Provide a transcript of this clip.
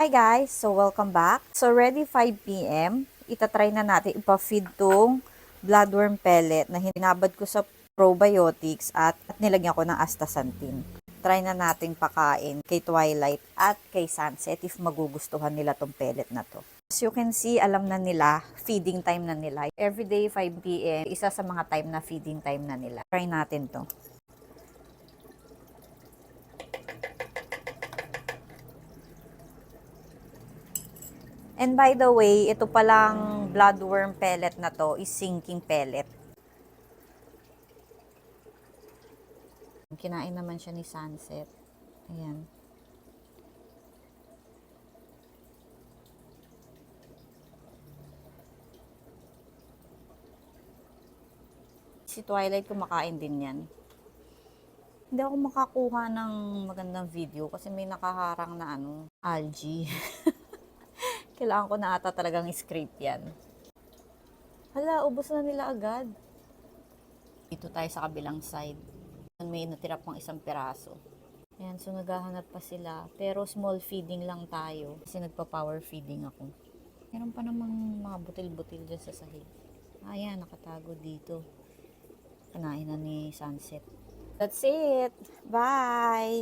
Hi guys! So welcome back. So ready 5 p.m. Itatry na natin ipa-feed tong bloodworm pellet na hinabad ko sa probiotics at nilagyan ko ng astaxanthin. Try na nating pakain kay Twilight at kay Sunset if magugustuhan nila tong pellet na to. As you can see, alam na nila, feeding time na nila. Everyday 5 p.m. isa sa mga time na feeding time na nila. Try natin to. And by the way, ito palang bloodworm pellet na to is sinking pellet. Kinain naman siya ni Sunset. Ayan. Si Twilight kumakain din yan. Hindi ako makakuha ng magandang video kasi may nakaharang na algae. Kailangan ko na ata talagang script yan. Hala, ubos na nila agad. Dito tayo sa kabilang side. May natira pang isang piraso. Ayan, so naghahanap pa sila. Pero small feeding lang tayo. Kasi nagpa-power feeding ako. Meron pa namang mga butil-butil dyan sa sahig. Ayan, nakatago dito. Kanain na ni Sunset. That's it. Bye!